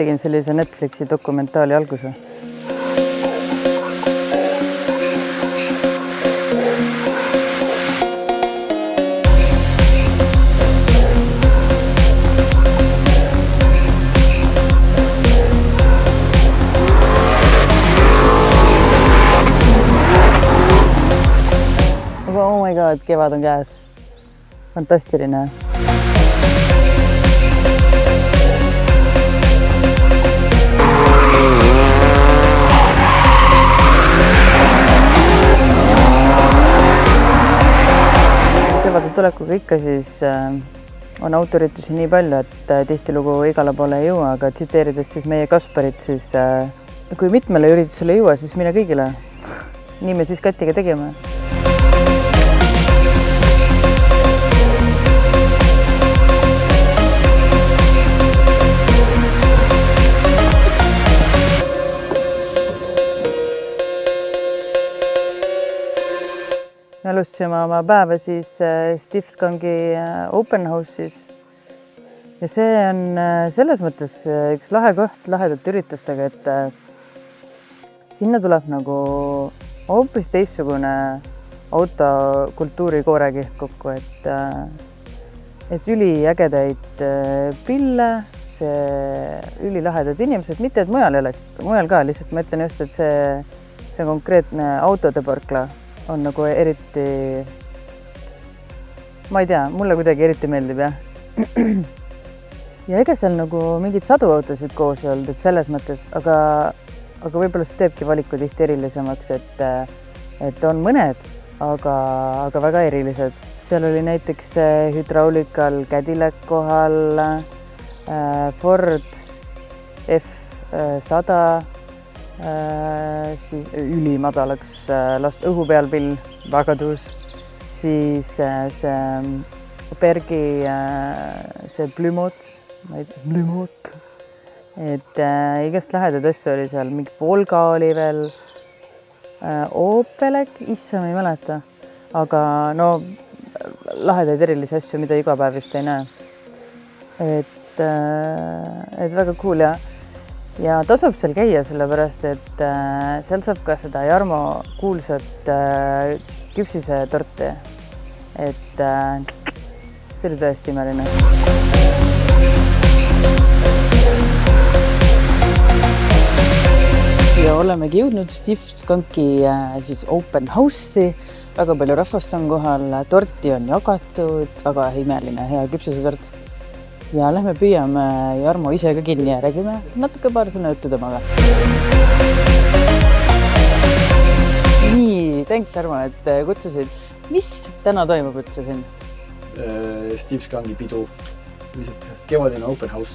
tegin sellise Netflixi dokumentaali alguse. Oh my god, kevad on käes. Fantastiline. Kevade tulekuga ikka siis on autoüritusi nii palju, et tihtilugu igale poole ei jõua, aga tsiteerides siis meie Kasparit, siis kui mitmele üritusele ei jõua, siis mine kõigile. Nii me siis Katiga tegime. Me alustasime oma päeva siis Steve Skangi Open House'is ja see on selles mõttes üks lahe koht lahedate üritustega, et sinna tuleb nagu hoopis teistsugune autokultuuri koorekiht kokku, et üliägedaid pille, see ülilahedad inimesed, mitte et mujal ei oleks, mujal ka, lihtsalt ma ütlen just, et see konkreetne autode parkla on nagu eriti, ma ei tea, mulle kuidagi eriti meeldib, jah. Ja ega seal nagu mingid sadu autosid koos ei olnud, et selles mõttes, aga võib-olla see teebki valiku tihti erilisemaks, et on mõned, aga väga erilised. Seal oli näiteks Hydraulical Cadillac kohal, Ford F100, siis ülimadalaks last õhu peal pill, väga tuus, siis see Bergi see Plümot, et igast lahedad asju oli seal, mingi Volga oli veel, Opelek, issa ma ei mäleta, aga no lahedaid erilisi asju, mida iga päev just ei näe. Et väga cool ja tasub seal käia sellepärast, et seal saab ka seda Jarmo kuulsat küpsise torti. Et see oli tõesti imeline. Ja olemegi jõudnud Steve Skanki siis Open House'i. Väga palju rahvast on kohal, torti on jagatud, väga imeline, hea küpsise tort. Ja lähme püüame Jarmo ise ka kinni ja räägime natuke paar sõna juttu temaga. Nii, thanks Jarmo, et kutsusid. Mis täna toimub üldse siin? Steve Skangi pidu, lihtsalt kevadine Open House.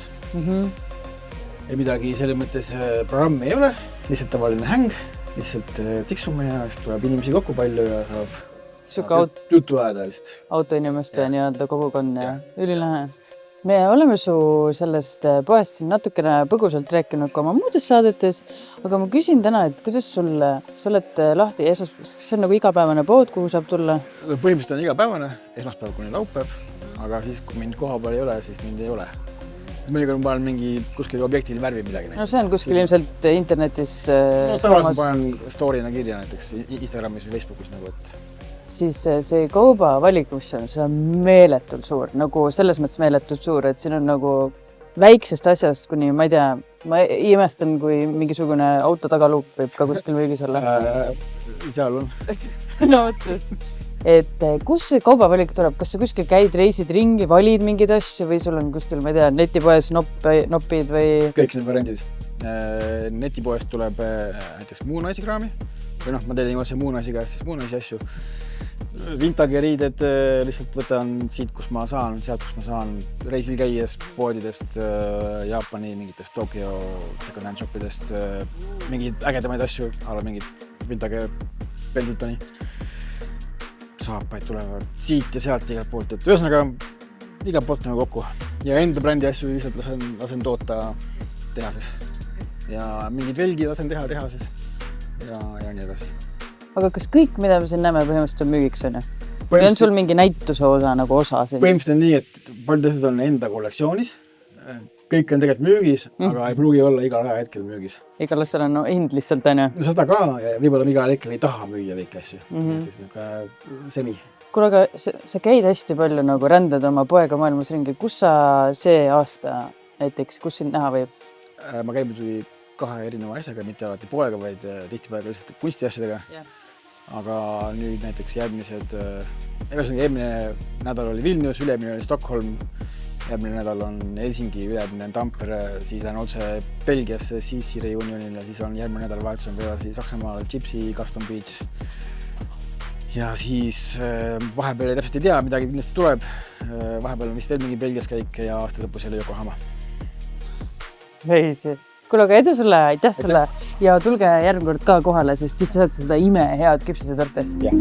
Ja midagi selle mõttes programmi ei ole, lihtsalt tavaline häng, lihtsalt tiksume ja siis tuleb inimesi kokku palju ja saab juttu ajada lihtsalt. Autoinimeste nii-öelda kogukond ja ülilahe. Me oleme su sellest poest siin natukene põgusalt rääkinud ka oma muudes saadetes, aga ma küsin täna, et kuidas sa oled lahti esmaspäevas, kas see on nagu igapäevane pood, kuhu saab tulla? Põhimõtteliselt on igapäevane, esmaspäev kuni laupäev, aga siis kui mind koha peal ei ole, siis mind ei ole. Mõnikord ma panen mingi kuskil objektil värvi midagi. No see on kuskil ilmselt internetis. No tavaliselt panen story'na kirja näiteks Instagramis või Facebookis nagu, et siis see kauba valik, mis on, see on meeletult suur, nagu selles mõttes meeletult suur, et siin on nagu väiksest asjast kuni, ma ei tea, ma imestan, kui mingisugune auto tagaluuk võib ka kuskil müügis olla. Seal on. No mõtlest. Et kus see kaubavalik tuleb? Kas sa kuskil käid, reisid ringi, valid mingeid asju või sul on kuskil, ma ei tea, netipoes nopid või? Kõik need variandid. Netipoest tuleb näiteks Muunaisi kraami või ma teen see Muunaisi käest, siis Muunaisi asju. Vintage riided lihtsalt võtan siit, kus ma saan, sealt, kus ma saan reisil käies poodidest, Jaapani mingitest Tokyo second-hand shopidest, mingid ägedamaid asju, alla mingid Vintage Pendletoni. Saapaid tulevad siit ja sealt igalt poolt, et ühesõnaga igalt poolt nagu kokku. Ja enda brändi asju lihtsalt lasen toota tehases. Ja mingid velgi lasen teha tehases ja nii edasi. Aga kas kõik, mida me siin näeme, põhimõtteliselt on müügiks, on ju? Või on sul mingi näituse osa nagu osa siin? Põhimõtteliselt on nii, et paljud asjad on enda kollektsioonis. kõik on tegelikult müügis, aga ei pruugi olla igal hetkel müügis. Igal asjal on hind lihtsalt, on ju? No seda ka ja võib-olla igal hetkel ei taha müüa kõiki asju. Siis semi. Kuule, aga sa käid hästi palju nagu rändad oma poega maailmas ringi. Kus sa see aasta näiteks, kus sind näha võib? Ma käibin 2 erineva asjaga, mitte alati poega, vaid tihtipeale lihtsalt kunstiasjadega. Aga nüüd näiteks eelmine nädal oli Vilnius, ülemine oli Stockholm, järgmine nädal on Helsingi, ülemine on Tampere, siis on otse Belgiasse CC Reunionile, siis on järgmine nädal vahetus on veel Saksamaal Gypsy Custom Beach. Ja siis vahepeal täpselt ei tea, midagi kindlasti tuleb. Vahepeal on vist veel mingi Belgias käik ja aasta lõpus jälle Yokohama. Veisi. Kuule, aga edu sulle, aitäh sulle ja tulge järgmine kord ka kohale, sest siis saad seda head küpsusetorti. Jah.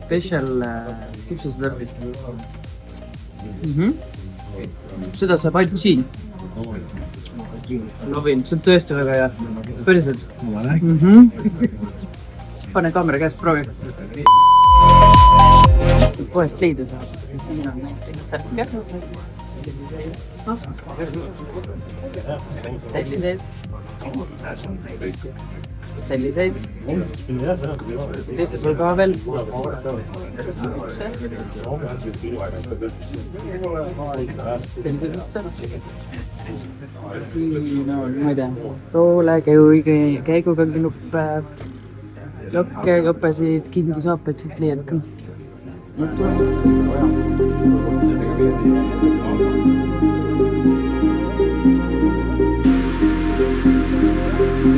Special küpsusetordid. Seda saab ainult siin. Lovin, see on tõesti väga hea. Päriselt. Pane kaamera käest, proovi. Poest leida saab, siis siin on näiteks särke. Selliseid. Teised sul ka veel. Siin on, ma ei tea, roole, käiguga nuppe, jokke, jopesid, kindlusaapeid, siit leiad ka.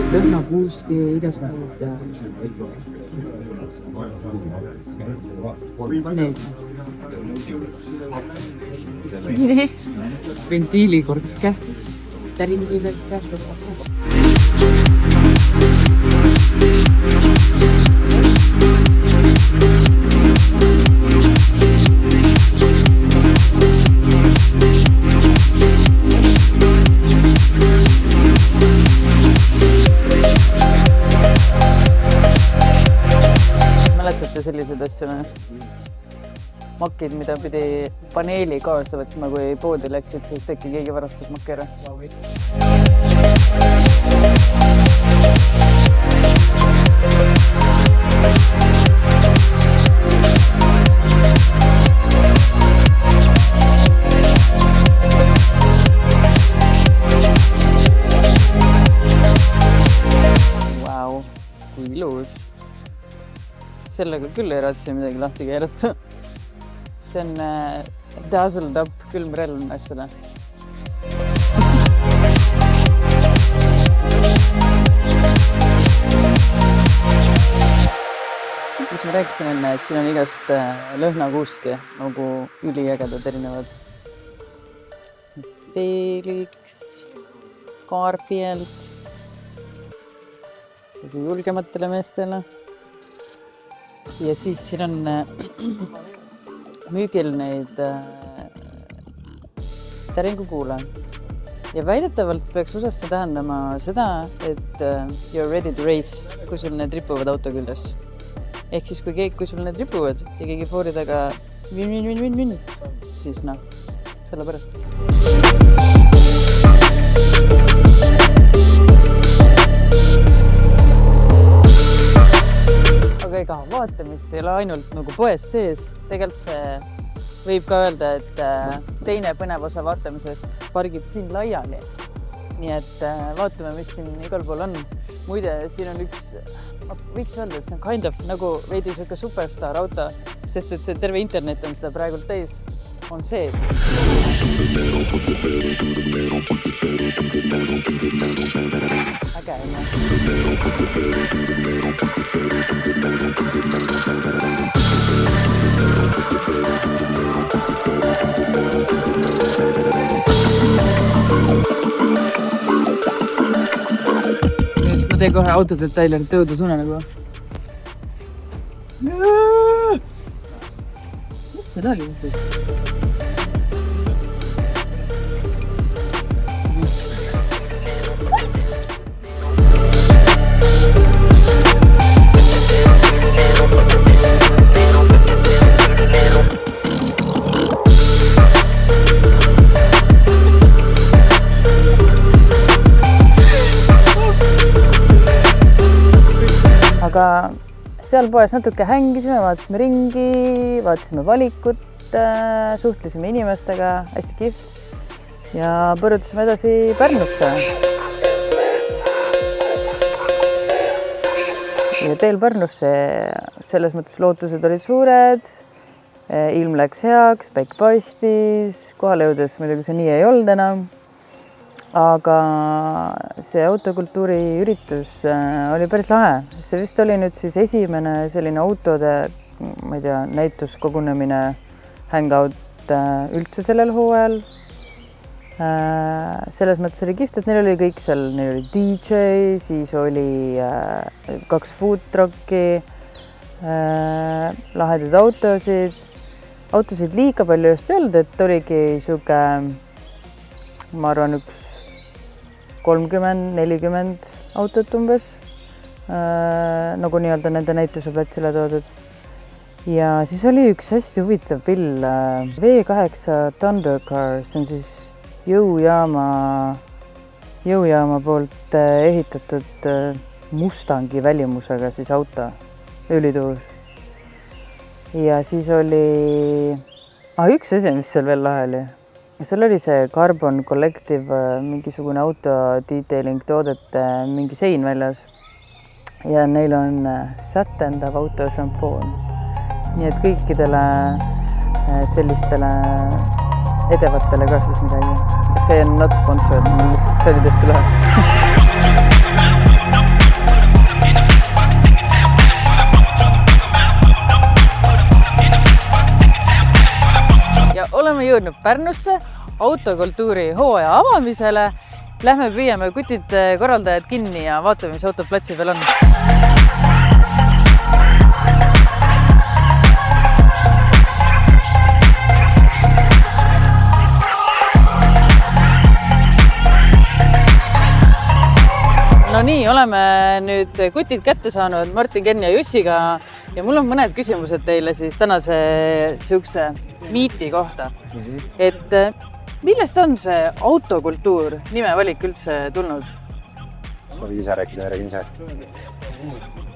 Lõhnapuuski igast nii. Ventiilikorke, täringuideke. Mäletate selliseid asju või? Makid, mida pidi paneeli kaasa võtma, kui poodi läksid, siis äkki keegi varastas makki ära. Vau, kui ilus. Sellega küll ei raatsi midagi lahti keerata. See on dazzled up külmrelv naistele. Mis ma rääkisin enne, et siin on igast lõhnakuuski nagu üliägedad erinevad. Felix, Garfield, julgematele meestele. Ja siis siin on müügil neid täringukuule. Ja väidetavalt peaks USA-s see tähendama seda, et you're ready to race, kui sul need ripuvad auto küljes. Ehk siis, kui sul need ripuvad ja keegi foori taga vin, siis noh, selle pärast. Aga ega vaatamist ei ole ainult nagu poes sees. Tegelikult see võib ka öelda, et teine põnev osa vaatamisest pargib siin laiali. Nii et vaatame, mis siin igal pool on. Muide, siin on üks, võiks öelda, et see on kind of nagu veidi selline superstar auto, sest et see terve internet on seda praegult täis, on sees. Äge, tee kohe autodetailerit tõudu tunne nagu. Mis see oli? Aga seal poes natuke hängisime, vaatasime ringi, vaatasime valikut, suhtlesime inimestega, hästi kihvt ja põrutasime edasi Pärnusse. Ja teel Pärnusse selles mõttes lootused olid suured, ilm läks heaks, päik paistis, kohale jõudes muidugi see nii ei olnud enam. Aga see autokultuuri üritus oli päris lahe. See vist oli nüüd siis esimene selline autode, ma ei tea, näituskogunemine, hangout üldse sellel hooajal. Selles mõttes oli kihvt, et neil oli kõik seal, neil oli DJ, siis oli 2 food trucki, lahedaid autosid. Autosid liiga palju just ei olnud, et oligi siuke, ma arvan, üks 30-40 autot umbes, nagu nii-öelda nende näituse platsile toodud. Ja siis oli üks hästi huvitav pill, V8 Thundercar, see on siis jõujaama poolt ehitatud Mustangi välimusega siis auto, ülituus. Ja siis oli üks asi, mis seal veel lahe oli. Seal oli see Carbon Collective, mingisugune auto detailing toodete mingi sein väljas ja neil on sätendav autošampoon. Nii et kõikidele sellistele edevatele ka siis midagi. See on not sponsored, see oli tõesti lahe. Oleme jõudnud Pärnusse autokultuuri hooaja avamisele. Lähme püüame kutid korraldajad kinni ja vaatame, mis autod platsi peal on. No nii, oleme nüüd kutid kätte saanud Martin, Ken ja Jussiga ja mul on mõned küsimused teile siis tänase siukse miiti kohta. Et millest on see autokultuur nimevalik üldse tulnud? Võid ise rääkida, räägin ise.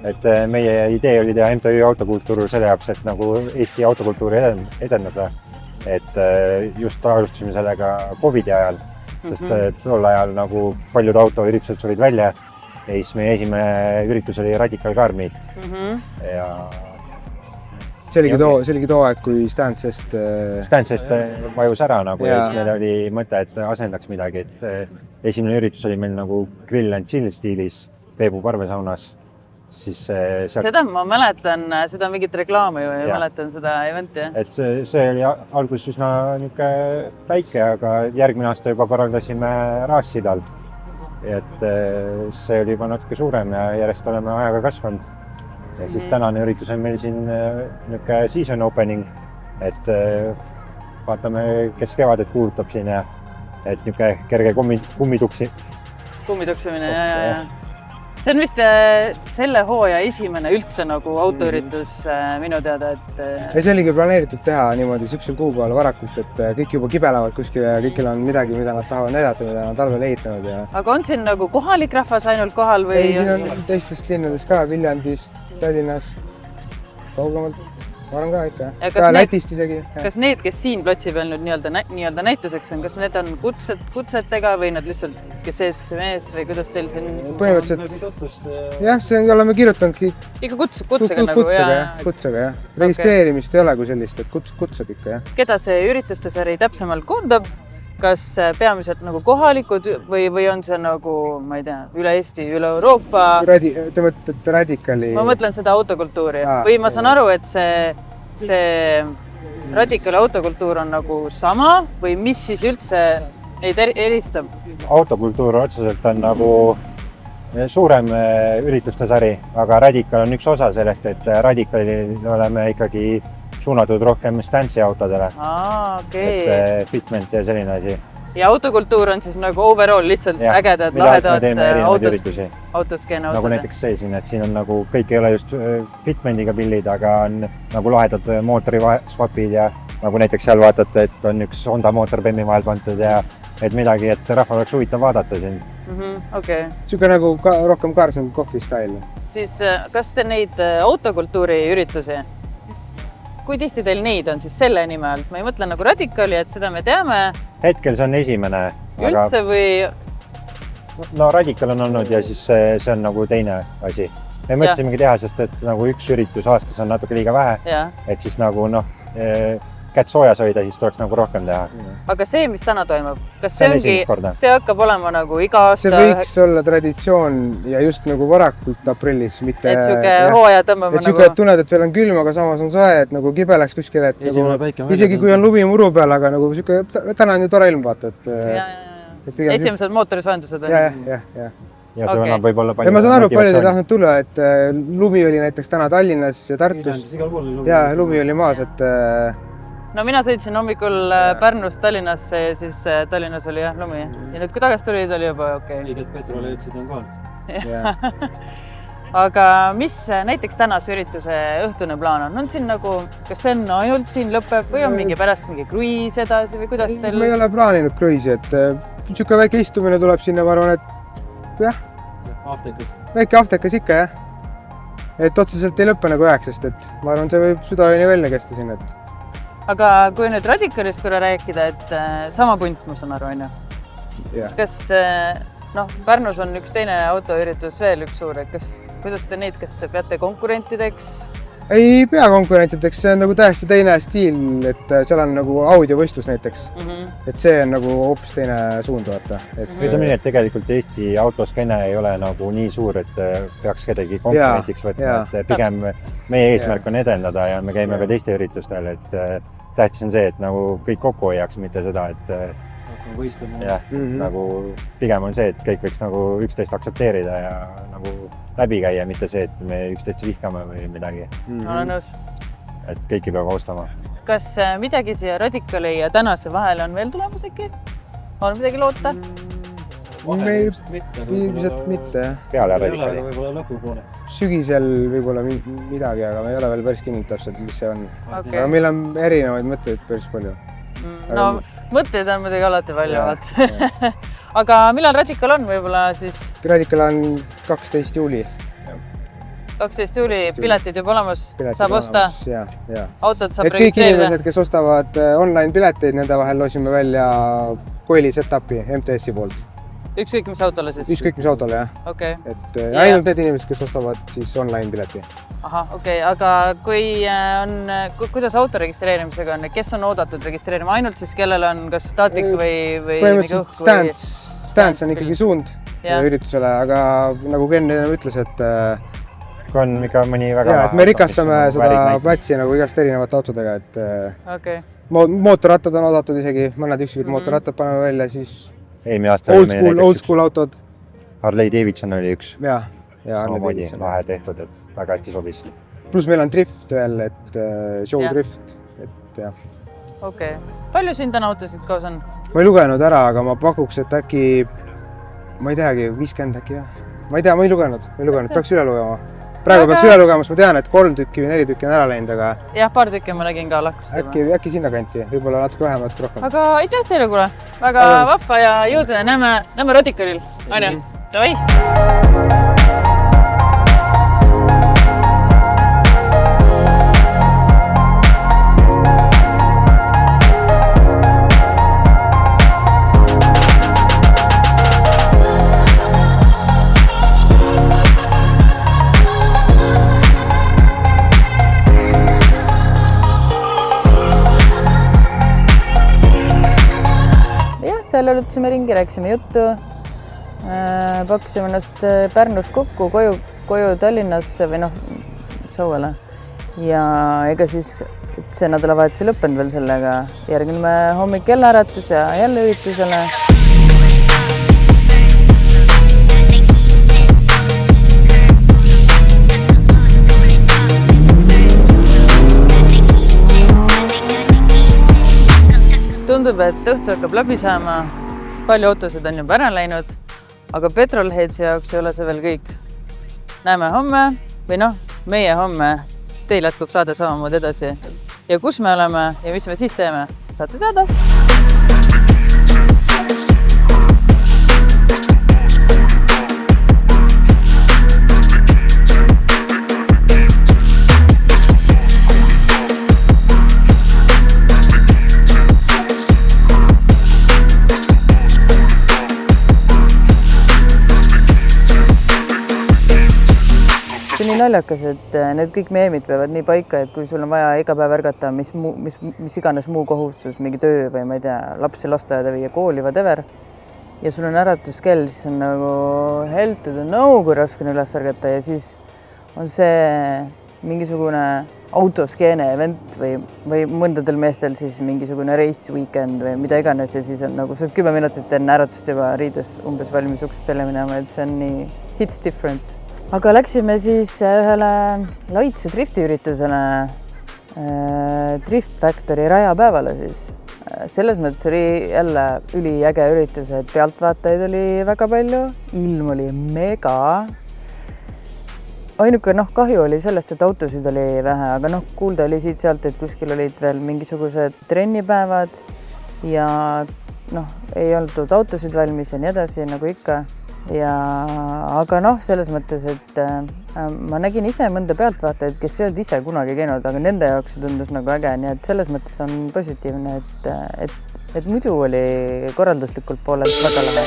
Et meie idee oli teha MTÜ autokultuur selle jaoks, et nagu Eesti autokultuuri edendada. Et just alustasime sellega COVID-i ajal, sest tol ajal nagu paljud autoüritused tulid välja ja siis meie esimene üritus oli Radical Car Meet. Ja see oligi too aeg, kui Stansest vajus ära nagu ja siis meil oli mõte, et asendaks midagi, et esimene üritus oli meil nagu grill and chill stiilis Peebu parvesaunas. Siis seda ma mäletan, seda mingit reklaami ju ja mäletan seda eventi. Et see oli alguses üsna väike, aga järgmine aasta juba korraldasime Raassidal. Et see oli juba natuke suurem ja järjest oleme ajaga kasvanud. Ja siis tänane üritus on meil siin season opening, et vaatame, kes kevadet kuulutab siin ja et kerge kummituksimine ja. See on vist selle hooaja esimene üldse nagu autoüritus minu teada, et... Ja see oligi planeeritud teha niimoodi süksel kuupäeval varakult, et kõik juba kibelevad kuskil ja kõikil on midagi, mida nad tahavad näidata, mida nad talvel ehitanud ja... Aga on siin nagu kohalik rahvas ainult kohal või... Ei, siin on teistest linnadest ka, Viljandist, Tallinnast, kaugemalt. Ma arvan ka ikka. Ka Lätist isegi. Kas need, kes siin platsi peal nüüd nii-öelda näituseks on, kas need on kutsetega või nad lihtsalt, kes SMS või kuidas teil siin... Põhimõtteliselt, jah, see oleme kirjutanud kõik... Ikka kutsega nagu, Kutsega, jah. Registreerimist ei ole kui sellist, et kutsed ikka, jah. Keda see ürituste sari täpsemalt koondab? Kas peamiselt nagu kohalikud või on see nagu, ma ei tea, üle Eesti, üle Euroopa? Te mõtlete Radicali? Ma mõtlen seda autokultuuri. Või ma saan aru, et see Radicali autokultuur on nagu sama või mis siis üldse neid eristab? Autokultuur otseselt on nagu suurem ürituste sari, aga Radical on üks osa sellest, et Radicalil oleme ikkagi suunatud rohkem stance'i autodele. Et fitment ja selline asi. Ja autokultuur on siis nagu overall lihtsalt ägedad, lahedad autoskeene autod. Nagu näiteks see siin, et siin on nagu kõik ei ole just fitmentiga pillid, aga on nagu lahedad mootori swapid ja nagu näiteks seal vaatate, et on üks Honda mootor Bemmi vahel pandud ja et midagi, et rahval oleks huvitav vaadata siin. Siuke nagu rohkem Carson Coffee style. Siis kas te neid autokultuuri üritusi, kui tihti teil neid on siis selle nime alt? Ma ei mõtle nagu Radicali, et seda me teame. Hetkel see on esimene. Üldse või? No Radical on olnud ja siis see on nagu teine asi. Me mõtlesimegi teha, sest et nagu üks üritus aastas on natuke liiga vähe. Et siis nagu kätt soojas hoida, siis tuleks nagu rohkem teha. Aga see, mis täna toimub, kas see hakkab olema nagu iga aasta? See võiks olla traditsioon ja just nagu varakult aprillis, mitte... Et siuke hooaja tõmbama nagu... Et siuke, et tunned, et veel on külm, aga samas on soe, et nagu kibe läks kuskile, et nagu, isegi kui on lumi muru peal, aga nagu siuke, täna on ju tore ilm, vaata, et... Esimesed mootorisoojendused on? Ja see annab võib-olla palju... Ja ma saan aru, paljud ei tahtnud tulla, et lumi oli näiteks täna Tallinnas ja Tartus. Ja lumi oli maas, et... No mina sõitsin hommikul Pärnust Tallinnasse ja siis Tallinnas oli lumi. Ja nüüd kui tagasi tulid, oli juba okei. Liiget Petrole ütlesid on kohalt. Aga mis näiteks tänase ürituse õhtune plaan on? On siin nagu, kas see on ainult siin lõpeb või on mingi pärast mingi kruiis edasi või kuidas teil? Ma ei ole plaaninud kruiisi, et siuke väike istumine tuleb sinna, ma arvan, et jah. Väike aftekas ikka, jah. Et otseselt ei lõppe nagu sest et ma arvan, see võib südaööni välja kesta siin, et aga kui nüüd Radicalist korra rääkida, et sama punt, ma saan aru, on ju? Kas, Pärnus on üks teine autoüritus veel üks suur, et kuidas te neid, kas peate konkurentideks? Ei pea konkurentideks, see on nagu täiesti teine stiil, et seal on nagu audiovõistlus näiteks. Et see on nagu hoopis teine suund, vaata. Ütleme nii, et tegelikult Eesti autoskeene ei ole nagu nii suur, et peaks kedagi konkurentiks võtma, et pigem meie eesmärk on edendada ja me käime ka teiste üritustel, et tähtis on see, et nagu kõik kokku hoiaks, mitte seda, et nagu pigem on see, et kõik võiks nagu üksteist aktsepteerida ja nagu läbi käia, mitte see, et me üksteist vihkame või midagi. Olen nõus. Et kõiki peab austama. Kas midagi siia Radicali ja tänase vahele on veel tulemas äkki? On midagi loota? Ilmselt mitte. Peale Radicali. Võib-olla lõpupoole. Sügisel võib-olla midagi, aga me ei ole veel päris kindlalt täpselt, mis see on. Aga meil on erinevaid mõtteid päris palju. No mõtteid on muidugi alati palju. Aga millal Radical on võib-olla siis? Radical on 12. juuli. 12. juuli, piletid juba olemas, saab osta? Autod saab registreerida? Kõik inimesed, kes ostavad online pileteid, nende vahel loosime välja Koili setupi MTS-i poolt. Ükskõik mis autole siis? Ükskõik mis autole, jah. Et ainult need inimesed, kes ostavad siis online pileti. Ahah, okei. Aga kui on, kuidas auto registreerimisega on, kes on oodatud registreerima? Ainult siis, kellel on kas statik või põhimõtteliselt stance on ikkagi suund üritusele, aga nagu Ken ütles, et kui on ikka mõni väga... et me rikastame seda platsi nagu igast erinevate autodega, et mootorrattad on oodatud isegi, mõned üksikud mootorrattad paneme välja, siis old school autod. Harley Davidson oli üks. Ja samamoodi lahe tehtud, et väga hästi sobis. Pluss meil on drift veel, et show drift, et jah. Okei. Palju siin täna autosid koos on? Ma ei lugenud ära, aga ma pakuks, et äkki, ma ei teagi, 50 äkki jah. Ma ei tea, ma ei lugenud, peaks üle lugema. Praegu peaks üle lugema, ma tean, et 3 tükki või 4 tükki on ära läinud, aga... Jah, paar tükki ma nägin ka lahkus. Äkki sinna kanti, võib-olla natuke vähemalt rohkem. Aga aitäh teile, kuule. Väga vahva ja jõudu ja näeme Radicalil. Aine, davai! Seal üldse ringi, rääksime juttu, pakkusime ennast Pärnus kokku koju Tallinnasse või Sauele. Ja ega siis see nädalavahetus ei lõppenud veel sellega. Järgneme hommik jälle äratus ja jälle üritusele. tundub, et õhtu hakkab läbi saama. Palju autosid on juba ära läinud, aga Petrolheadsi jaoks ei ole see veel kõik. Näeme homme või meie homme. Teil jätkub saade samamoodi edasi. Ja kus me oleme ja mis me siis teeme, saate teada. See on nii naljakas, et need kõik meemid peavad nii paika, et kui sul on vaja iga päev ärgata, mis iganes muu kohustus, mingi töö või ma ei tea, lapsi lasteaeda viia kooli, whatever. Ja sul on äratuskell, siis on nagu hell to the no, kui raske on üles ärgata ja siis on see mingisugune autoskeene event või mõndadel meestel siis mingisugune race weekend või mida iganes ja siis on nagu sa 10 minutit enne äratust juba riides umbes valmis uksest välja minema, et see on nii hits different. Aga läksime siis ühele laitse driftiüritusele, Drift Factory rajapäevale siis. Selles mõttes oli jälle üliäge üritus, et pealtvaatajaid oli väga palju, ilm oli mega. Ainuke kahju oli sellest, et autosid oli vähe, aga kuulda oli siit-sealt, et kuskil olid veel mingisugused trennipäevad ja ei olnud autosid valmis ja nii edasi, nagu ikka. Aga selles mõttes, et ma nägin ise mõnda pealtvaatajaid, kes ei olnud ise kunagi käinud, aga nende jaoks tundus nagu äge, nii et selles mõttes on positiivne, et muidu oli korralduslikult poolelt väga lahe.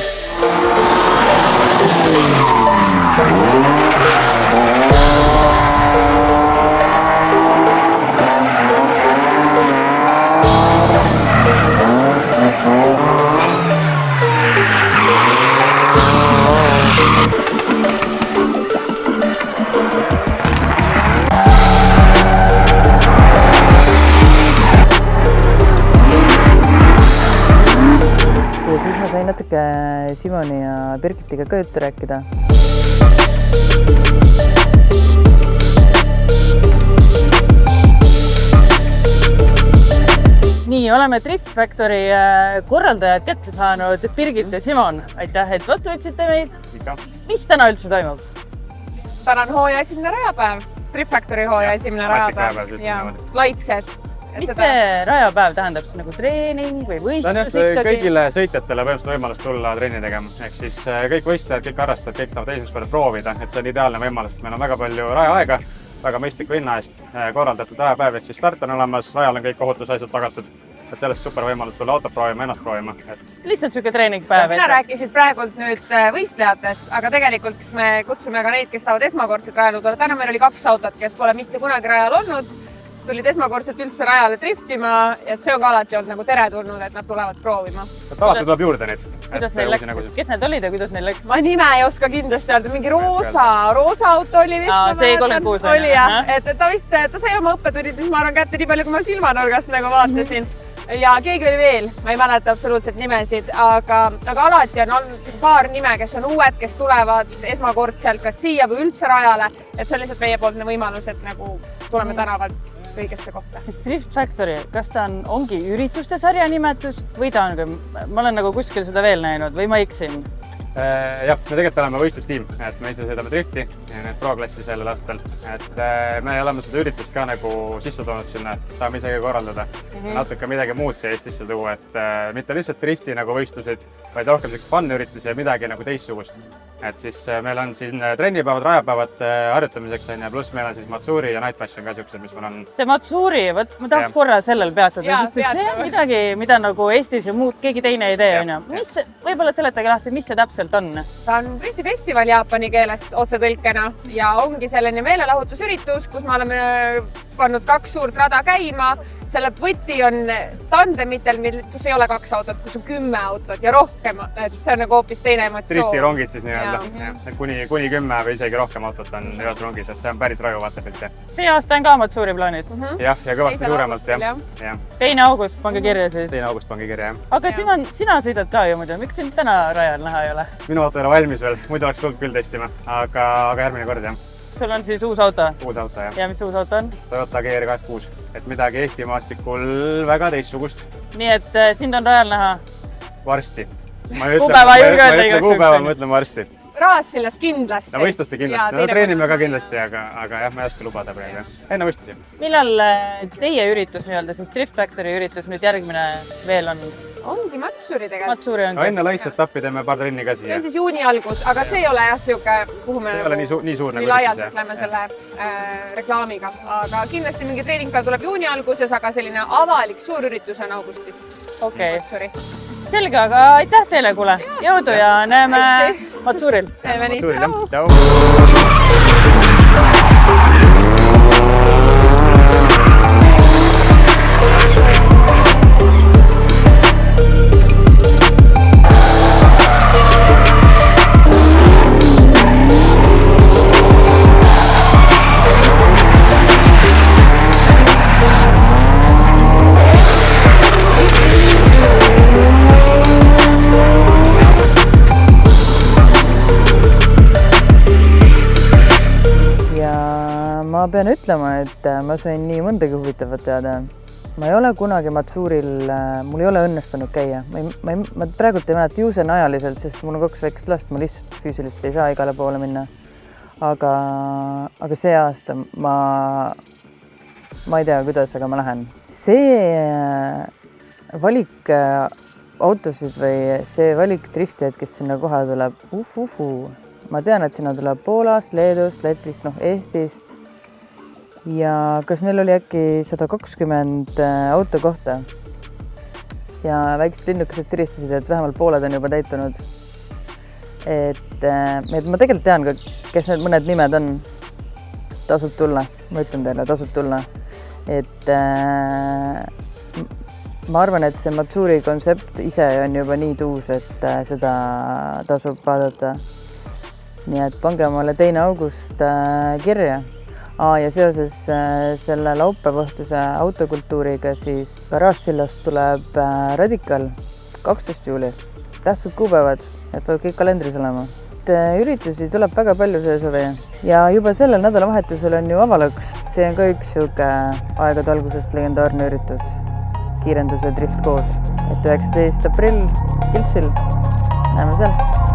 Ja siis ma sain natuke Simoni ja Birgitiga ka juttu rääkida. Nii, oleme Drift Factory korraldajad kätte saanud Birgit ja Simon. Aitäh, et vastu võtsite meid. Mis täna üldse toimub? Täna on hooaja esimene rajapäev. Drift Factory hooaja esimene rajapäev. Laitses. Mis see rajapäev tähendab? See nagu treening või võistlus ikkagi? Kõigile sõitjatele põhimõtteliselt võimalus tulla trenni tegema. Ehk siis kõik võistlejad, kõik harrastajad, kõik saavad esimest korda proovida, et see on ideaalne võimalus. Meil on väga palju rajaaega, väga mõistliku hinna eest korraldatud rajapäev, ehk siis start on olemas, rajal on kõik ohutusasjad tagatud. Et sellest super võimalus tulla autot proovima, ennast proovima. Lihtsalt siuke treeningpäev. Sina rääkisid praegult nüüd võistlejatest, aga tegelikult me kutsume ka neid, kes tahavad esmakordselt rajal tulla. Täna meil oli 2 autot, kes pole mitte kunagi rajal olnud. Tulid esmakordselt üldse rajale driftima ja see on ka alati olnud nagu teretulnud, et nad tulevad proovima. Alati tuleb juurde neid. Kuidas neil läks? Kes need olid ja kuidas neil läks? Ma nime ei oska kindlasti öelda, mingi roosa auto oli vist. See 36 oli jah, et ta sai oma õppetunnid, mis ma arvan kätte nii palju, kui ma silmanurgast nagu vaatasin. Ja keegi oli veel, ma ei mäleta absoluutselt nimesid, aga alati on olnud paar nime, kes on uued, kes tulevad esmakordselt kas siia või üldse rajale, et see on lihtsalt meie poolne võimalus, et nagu tuleme tänavalt õigesse kohta. Siis Drift Factory, kas ta ongi ürituste sarja nimetus või ta on, ma olen nagu kuskil seda veel näinud või ma eksin? Jah, me tegelikult oleme võistlustiim, et me ise sõidame drifti ja need pro-klassi sellel aastal. Et me oleme seda üritust ka nagu sisse toonud sinna, tahame isegi korraldada. Natuke midagi muud siia Eestisse tuua, et mitte lihtsalt drifti nagu võistlused, vaid rohkem sellised fun-üritusi ja midagi nagu teistsugust. Et siis meil on siin trennipäevad, rajapäevad harjutamiseks, pluss meil on siis Matsuri ja Night Bash on ka siuksed, mis meil on. See Matsuri, ma tahaks korra sellel peatuda, sest see on midagi, mida nagu Eestis ja muud keegi teine ei tee. Võib-olla seletage lahti, mis see täpselt on? Ta on driftifestival jaapani keelest otsetõlkena ja ongi selline meelelahutusüritus, kus me oleme pannud 2 suurt rada käima. Selle võti on tandemitel, kus ei ole 2 autot, kus on 10 autot ja rohkem, et see on nagu hoopis teine emotsioon. Driftirongid siis nii-öelda, kuni 10 või isegi rohkem autot on ühes rongis, et see on päris raju vaatepilt. See aasta on ka Matsuri plaanis? Jah, ja kõvasti suuremalt. 2. august, pange kirja siis. 2. august pange kirja, jah. Aga sina sõidad ka ju muidu, miks sind täna rajal näha ei ole? Minu auto ei ole valmis veel, muidu oleks tulnud küll testima, aga järgmine kord jah. sul on siis uus auto uus auto jah. ja mis uus auto on? Toyota GR86, et midagi Eesti maastikul väga teistsugust. Nii et sind on rajal näha? Varsti. Ma Kuupäeva ei julge öelda ei ütle kuupäeva, ma ütlen varsti. Raassillas kindlasti. No võistluste kindlasti, no treenime ka kindlasti, aga jah, ma ei oska lubada praegu. Enne võistlusi. Millal teie üritus nii-öelda, siis Drift Factory üritus nüüd järgmine veel on? Ongi Matsuri tegelikult. Matsuri ongi. No enne laitsetappi teeme paar trenni ka See siia. on siis juuni algus, aga see ei ole jah siuke, kuhu me See ei ole nii suur nagu laialt üritus, lähme selle reklaamiga. Aga kindlasti mingi treeningpäev tuleb juuni alguses, aga selline avalik suur üritus on augustis. Okei. Matsuri. Selge, aga aitäh teile, kuule. Jõudu ja näeme Matsuril. Näeme nii. Matsuril, jah. Tšau. Ma pean ütlema, et ma sain nii mõndagi huvitavat teada. Ma ei ole kunagi Matsuril, mul ei ole õnnestunud käia. Ma praegult ei mäleta juusen ajaliselt, sest mul on 2 väikest last, ma lihtsalt füüsiliselt ei saa igale poole minna. Aga see aasta ma ei tea, kuidas, aga ma lähen. See valik autosid või see valik driftijaid, kes sinna kohale tuleb, Ma tean, et sinna tuleb Poolast, Leedust, Lätist, Eestist. Ja kas neil oli äkki 120 auto kohta? Ja väiksed linnukesed siristasid, et vähemalt pooled on juba täitunud. Et ma tegelikult tean ka, kes need mõned nimed on. Tasub tulla. Ma ütlen teile, tasub tulla. Et ma arvan, et see Matsuri kontsept ise on juba nii tuus, et seda tasub vaadata. Nii et pange omale 2. august kirja. Ja seoses selle laupäevõhtuse autokultuuriga siis Garaažsillast tuleb Radikal 12. juuli. Tähtsad kuupäevad, et peab kõik kalendris olema. Üritusi tuleb väga palju see suvi. Ja juba sellel nädalavahetusel on ju Avalõks. See on ka üks siuke aegade algusest legendaarne üritus. Kiirenduse drift koos. Et 19. aprill Kiltsil. Näeme seal.